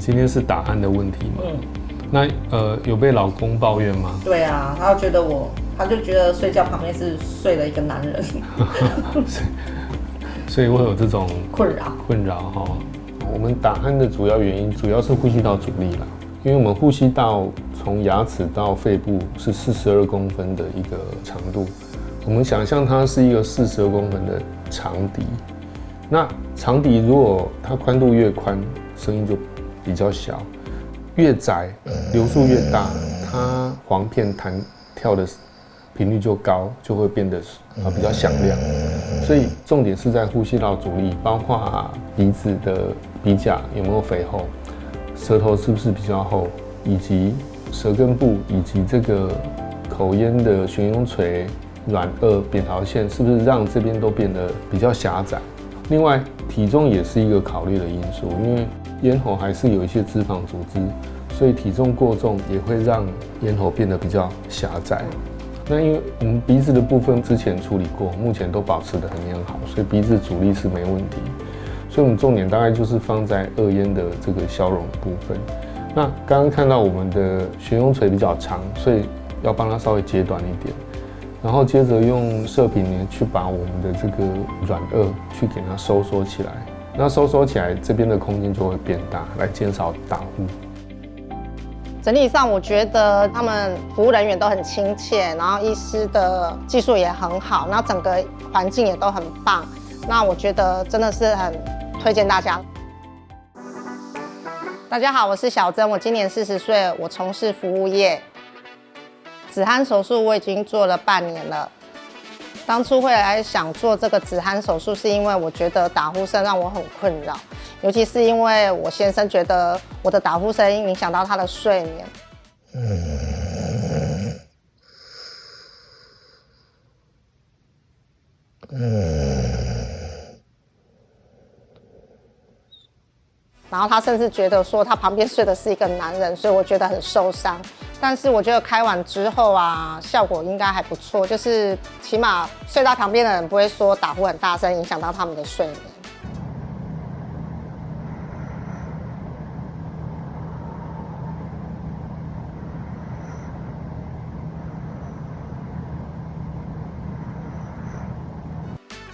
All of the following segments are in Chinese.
今天是打鼾的问题吗？那有被老公抱怨吗？对啊，他就觉得睡觉旁边是睡了一个男人，所以会有这种困扰哈。我们打鼾的主要原因主要是呼吸道阻力啦，因为我们呼吸道从牙齿到肺部是42公分的一个长度，我们想象它是一个42公分的长笛，那长笛如果它宽度越宽，声音就比较小，越窄流速越大，它簧片弹跳的频率就高，就会变得比较响亮。所以重点是在呼吸道阻力，包括鼻子的鼻甲有没有肥厚，舌头是不是比较厚，以及舌根部以及这个口咽的悬雍垂、软腭、扁桃腺是不是让这边都变得比较狭窄。另外体重也是一个考虑的因素，因为咽喉还是有一些脂肪组织，所以体重过重也会让咽喉变得比较狭窄。那因为我们鼻子的部分之前处理过，目前都保持得很良好，所以鼻子阻力是没问题。所以我们重点大概就是放在腭咽的这个消融的部分。那刚刚看到我们的悬雍垂比较长，所以要帮它稍微截短一点，然后接着用射频呢去把我们的这个软腭去给它收缩起来。那收缩起来，这边的空间就会变大，来减少打呼。整体上，我觉得他们服务人员都很亲切，然后医师的技术也很好，然后整个环境也都很棒。那我觉得真的是很推荐大家。大家好，我是小珍，我今年40岁，我从事服务业。止鼾手术我已经做了半年了。当初会来想做这个止鼾手术，是因为我觉得打呼声让我很困扰，尤其是因为我先生觉得我的打呼声影响到他的睡眠。然后他甚至觉得说他旁边睡的是一个男人，所以我觉得很受伤。但是我觉得开完之后啊，效果应该还不错，就是起码睡到旁边的人不会说打呼很大声，影响到他们的睡眠。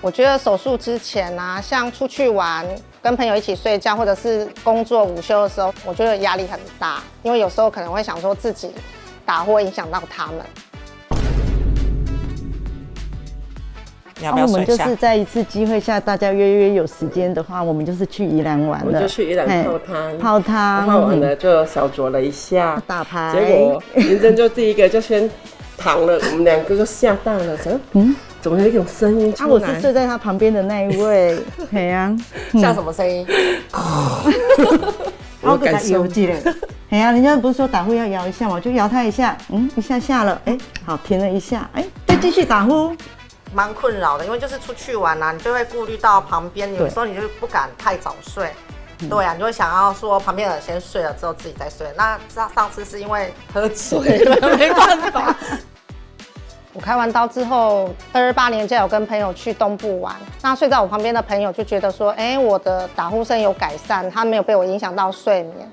我觉得手术之前啊，像出去玩、跟朋友一起睡觉，或者是工作午休的时候，我觉得压力很大，因为有时候可能会想说自己打呼影响到他们。你要不要睡一下？我们就是在一次机会下，大家约有时间的话，我们就是去宜兰玩了。我们就去宜兰泡汤，泡完了就小酌了一下，打牌。结果林真就第一个就先躺了，我们两个就吓到了，怎么有一种声音出来？我是睡在他旁边的那一位，嘿啊，像什么声音？我给他摇起来。哎呀，人家不是说打呼要摇一下吗？我就摇他一下，一下下了，好，停了一下，再继续打呼。蛮困扰的，因为就是出去玩啊，你就会顾虑到旁边，有时候你就不敢太早睡。对啊，你就会想要说旁边的人先睡了之后自己再睡。那上次是因为喝醉了，没办法。我开完刀之后，28年前有跟朋友去东部玩，那睡在我旁边的朋友就觉得说，我的打呼声有改善，他没有被我影响到睡眠。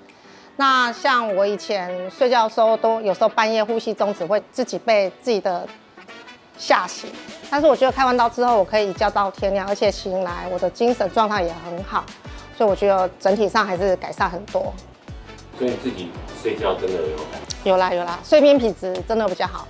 那像我以前睡觉的时候，都有时候半夜呼吸中止会自己被自己的吓醒，但是我觉得开完刀之后，我可以一觉到天亮，而且醒来我的精神状态也很好，所以我觉得整体上还是改善很多。所以你自己睡觉真的有感觉？有啦，睡眠品质真的比较好。